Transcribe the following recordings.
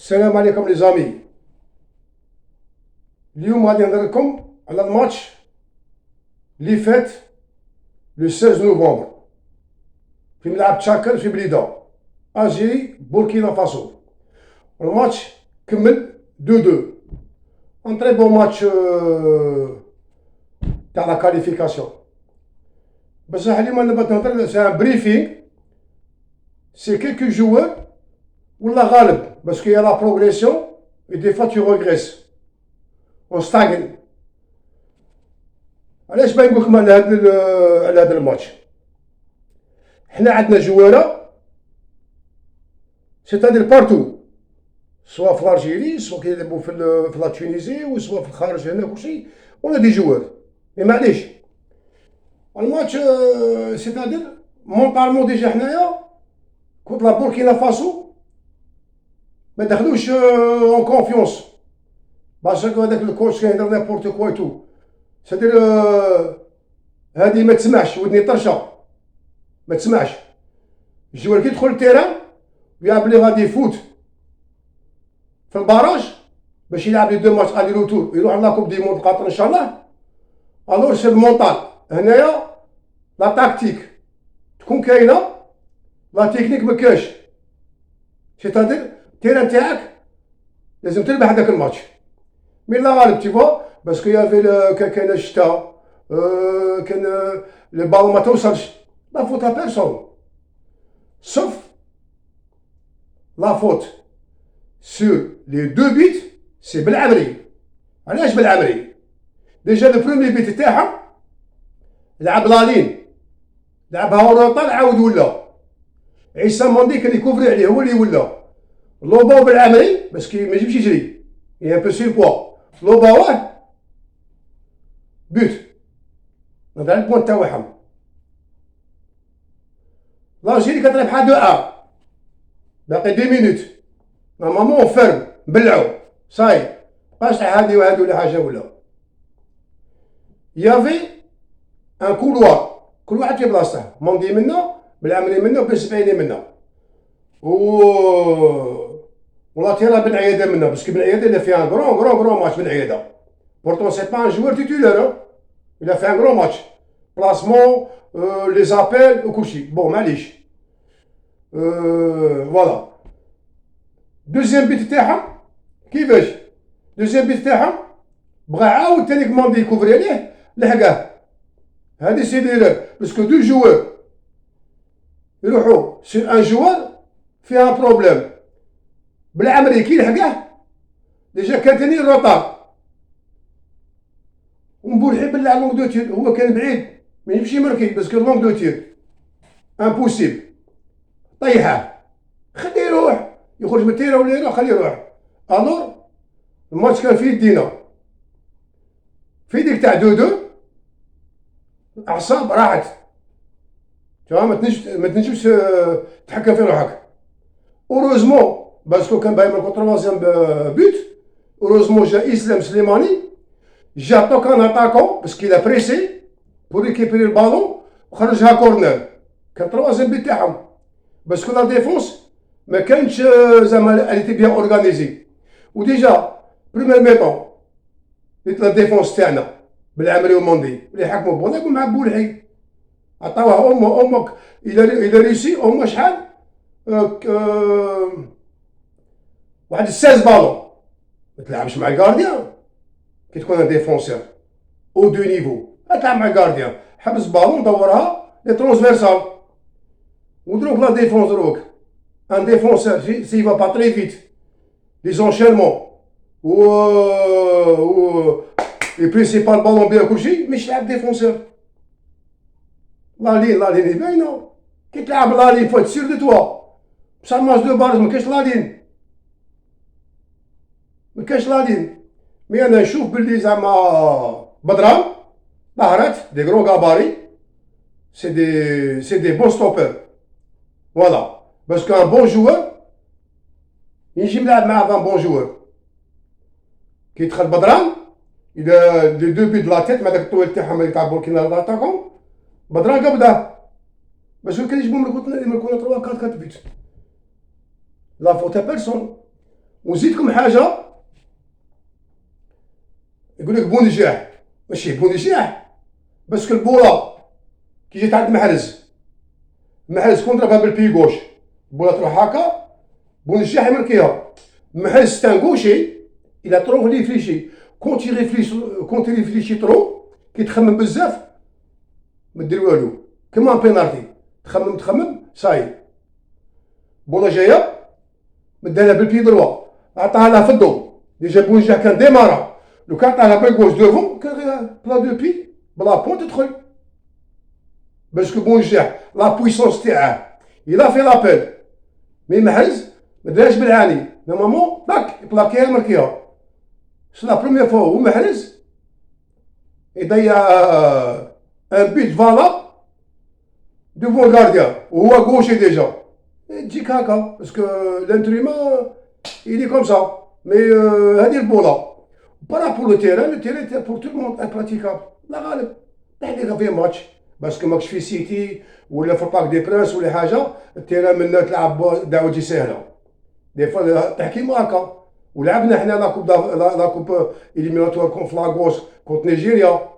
السلام عليكم لي زامي. اليوم غادي نهضر لكم على الماتش اللي فات لو 16 نوفمبر في ملعب تشاكر في بليده الجيري بوركينا فاسو. الماتش كمل 2-2. ان تري بون ماتش تاع لا كاليفيكاسيون. بصح اليوم انا بغيت نهضر سي ان بريفينغ سي كيلكو جوار ولا غالب باسكو يا لا بروغريسيون اي دي فوا تو ريغريس اون ستاغن. علاش باغي نقول لكم على هذا الماتش؟ حنا عندنا جواره سيتادير بارتو، سوا في الجيري سوا كيلعبوا في لا تونيزي وسوا في الخارج هنا كلشي ولا دي جوار. مي معليش الماتش سيتادير مونطالمون ديجا حنايا كنت لا بوركينا فاسو ما دخلوش اون كونفيونس باسكو هذاك الكوتش كيهضر نيبورت كوا تو سيتادير هادي ما تسمعش ودني طرشه ما تسمعش. الجوار كي يدخل للتيران ويلعب لي غادي يفوت في الباراج باش يلعب لي دو ماتش الي روتور يروح لا كوب دي موند قطر ان شاء الله. الور سي المونطال هنايا لا تاكتيك تكون كاينه لا تكنيك مكاش. سيتادير التيران تاعك لازم تربح هذاك الماتش. مي لا غالب تي فوا باسكو يافي كان كاين الشتا كان لي بالون ما توصلش لا فوت ا بيرسون سوف لا فوت سور لي دو بيت سي بالعمري. علاش بالعمري؟ ديجا لو بروميي بيت تاعها لعب لالين لعبها اورونطال عاود ولا عيسى موندي كان يكوفري عليه هو اللي ولا لوباو بالعمري باسكو ما يجيبش يجري اي ان بو سير بوا لوباوه بوت نهضر على البوان تاعهم. لالجيري كتربح 2-1 باقي 10 مينوت نورمالمون فيرم نبلعو صاي مابقاش تاع هادي وهادي ولا حاجه ولا. يافي ان كولوار كل واحد في بلاصته موندي منا بالعمري منا وبالسبعيني منا ولا تيرا بن عياده منا باسكو بن عياده اللي فيها ان كرون ماتش بن عياده بورتون سي با ان جوار تيتولار il a fait un gros match placement les appels وكلشي بون معليش. فوالا دوزيام بيت تاعهم كيفاش دوزيام بيت تاعهم بغا عاود تاني كماندي يكوفري عليه لحقاه. هادي سي ليرور باسكو دو جوار يروحو سي ان جوار فيها بروبليم بالعمري كي لحقاه ديجا كان تاني روطار ومبولحي بالله على لونغ دو تير هو كان بعيد ما يمشي يمركي باسكو لونغ دو تير امبوسيبل طيحه خليه يروح يخرج من التيرا ولا يروح خليه يروح. الور الماتش كان في يدينا في ديك تاع 2-2 الاعصاب راحت ما تنجمش تحكم في روحك. اوروزمون باسكو كان باغي يمركو تروازيام بوت اوروزمون جا اسلام سليماني جا طوكان اتاكون باسكو لا بريسي بور ريكيبيري البالون وخرجها كورنر كان تروازيام بوت تاعهم باسكو لا ديفونس ما كانش زعما اليتي بيان اورغانيزي. وديجا بريمير ميطون لا ديفونس تاعنا بالعمري وموندي اللي حكموا بولا يقول معاك بولحي عطاوها امك الى ريسي هما شحال واحد 16 بالون ما تلعبش مع الكارديان كي تكون ان ديفونسور او دو نيفو تلعب مع الكارديان حبس بالون دورها لي ترونسفيرسال ودروك لا ديفونس دروك ان ديفونسور سي فا با تري فيت لي زونشيرمون و لي برينسيبال بالون بيان كلشي مش تلعب ديفونسور. لالين باينه كي تلعب لالين فوا تسير دو توا بصح ماتش دو بارج مكاش لالين مي انا نشوف بلي زعما بدران ظهرات دي كرون كاباري سي دي بون ستوبر فوالا باسكو ان بون جوار يجي ملعب مع ان بون جوار كي يدخل بدران الى لي دو بي دو لا تيت مع داك الطويل تاعهم تاع بوركينا لاتاكون بدران قبضه باسكو كان يجيبو يمركو 3-4 بيت لا فوت ا بيرسون ونزيدكم حاجه، يقول لك بونجاح، ماشي بونجاح، باسكو البوله كي جات عند محرز كون ضربها بالبي غوش، البوله تروح هكا، بونجاح يمركيها. محرز ستان غوشي، الى ترو ريفليشي، كون تريفليشي ترو، كي تخمم بزاف ما دير والو، كيما بينالتي، تخمم صاي، بولا جايه مدالها بالبي دروا، عطاها لها في الضو، ديجا بونجاح كان ديمارا، لو كان عطاها بالغوش دوفون كان غير بلا دو بي بلا بون تدخل، باسكو بونجاح لا بويسونس تاعه الى في لابيل، مي محرز ما دارهاش بالعاني، نورمالمون داك بلاكيها ماركيها. سي لا بروميير فوا هو محرز يضيع ان بيت فالا دوفون غارديان وهو غوشي ديجا، تجيك هكا باسكو لانتريما il est comme ça. مي هذه البوله بارابور لو تيران بور تو الموند امبراتيكابل، لا غالب تحديقها فيه ماتش، باسكو ماكش في سيتي ولا في الباك دي برانس ولا حاجه، التيران من تلعب دعوتي سهله، دي فوا تحكيم هكا. ولعبنا حنا لا كوب اليميناتوار كون فلاغوس كونت نيجيريا،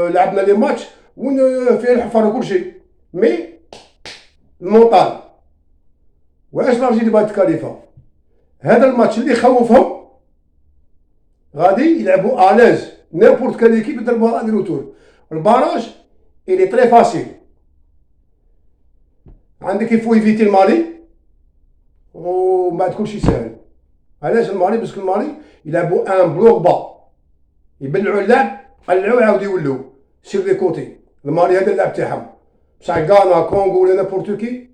لعبنا لي ماتش وين فيه الحفر وكلشي، مي المونطال واش الارجيني باغي تكاليفا، هذا الماتش اللي خوفهم غادي يلعبوا الاز نيمبورت كال ايكيب يضربوها غادي روتور. الباراج الي تري فاسيل، عندك يفو ايفيتي المالي ومن بعد كلشي ساهل. علاش المالي؟ باسكو المالي يلعبوا ان بلوك با، يبلعوا اللعب قلعوا يعاودوا يولوا سير لي كوتي. المالي هذا اللعب تاعهم، بصح غانا كونغو ولا نيمبورت كي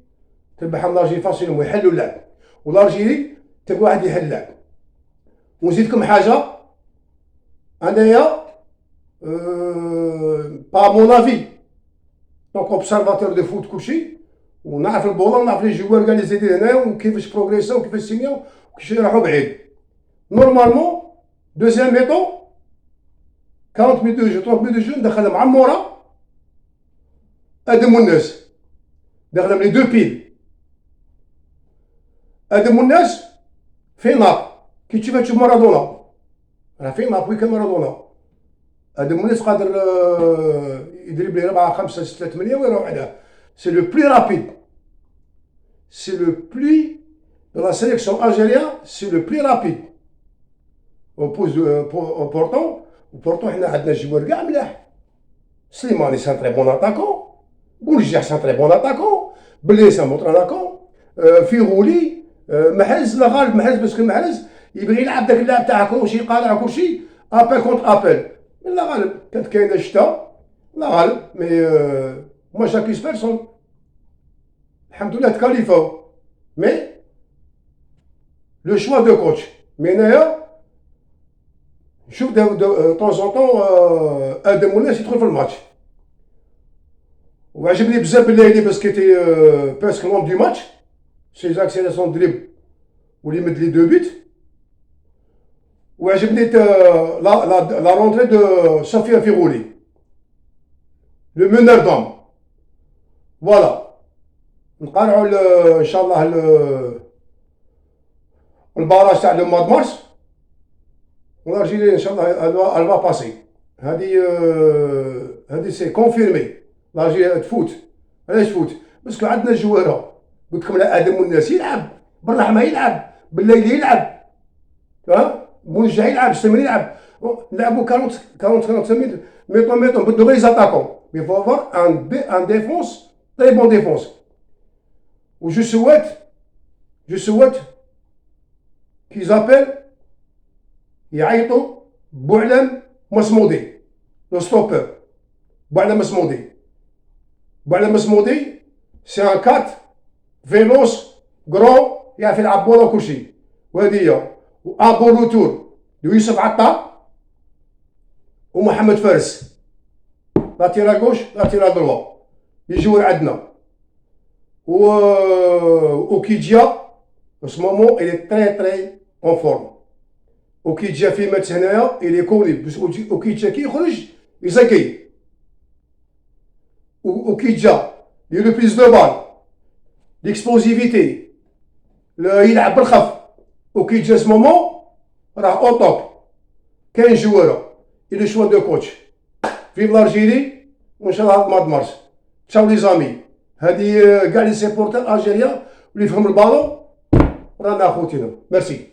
تربحهم الارجيني فاسيل، هما يحلوا اللعب، والارجيني تبغى واحد يحل اللعب. ونزيدكم حاجه، انايا با مون افي دونك اوبسيرفاتور دو فوت كلشي، ونعرف البوله ونعرف لي جوار كاع لي زيدين هنايا وكيفاش بروغريساو وكيفاش سينياو وكيفاش يروحوا بعيد. نورمالمون دوزيام ميطون 40 مينوت دو جو 30 مينوت دو جو ندخلهم مع مورا، ادموا الناس، دخلهم لي دو بيل، ادموا الناس في نار كي تشوف مارادونا، راه في نار كان مارادونا، ادموا الناس قادر يدريبلي 4 5 6 8 ويروح عليه. سي لو بلي رابيد، سي لو بلي دو لا سيليكسيون الجيريان، سي لو بلي رابيد اوبوز بورتون. وبورتون حنا عندنا جوار كاع ملاح، سليماني سان تري بون اتاكون، بونجاح سان تري بون اتاكون، بلي سان بون اتاكون، فيغولي، محرز لا غالب محرز، باسكو محرز يبغي يلعب داك اللعب تاع كلشي قالع كلشي ابل كونت ابل، لا غالب كانت كاينه الشتا لا غالب، مي ما جاكيس بيرسون الحمد لله تكاليفاو. مي لو شوا دو كوتش، مي هنايا نشوف دو طون زون طون ادم الناس يدخل في الماتش، وعجبني بزاف بالليلي باسكو تي باسكو لون دو ماتش سي زاكسيلاسيون دريب واللي مد لي دو بيت. وعجبني لا رونتري دو صفيه فيغولي لو مونور دوم. فوالا نقارعوا ان شاء الله الباراج تاع لو موا دو مارس، والارجيني ان شاء الله الفا باسي. هذه سي كونفيرمي، الارجيني تفوت. علاش تفوت؟ باسكو عندنا جواره، قلت لكم لا ادم الناس يلعب بالرحمه، يلعب بالليل، يلعب بونجاح يلعب، السمري يلعب، نلعبوا 40 ميطون بدو غير زاتاكون، مي فو افوار ان ديفونس تري بون ديفونس. و جو سويت كي زابيل يعيطوا بوعلم مسمودي لو ستوبر، بوعلم مسمودي. بوعلم مسمودي سي ان كات فيلوس كرون يعرف يلعب بولا وكلشي، وهذه هي. وان بون روتور يوسف عطار ومحمد فارس، لا تيرا غوش لا تيرا دروا يجوا عندنا. وكيجيا في مومون الي تري تري اون فورم، وكيجيا في ماتش هنايا الي كوني، وكيجيا كي يخرج يزكي، وكيجيا لي لو بليس دو بال، ليكسبلوزيفيتي، يلعب بالخف، وكي جا مومون راه او توب. كاين جواره اي لو شوا دو كوتش. فيف لارجيري وان شاء الله هاد ماد مارس. تشاو لي زامي. هادي كاع لي سيبورتر الجيريا اللي يفهم البالون رانا خوتينا. ميرسي.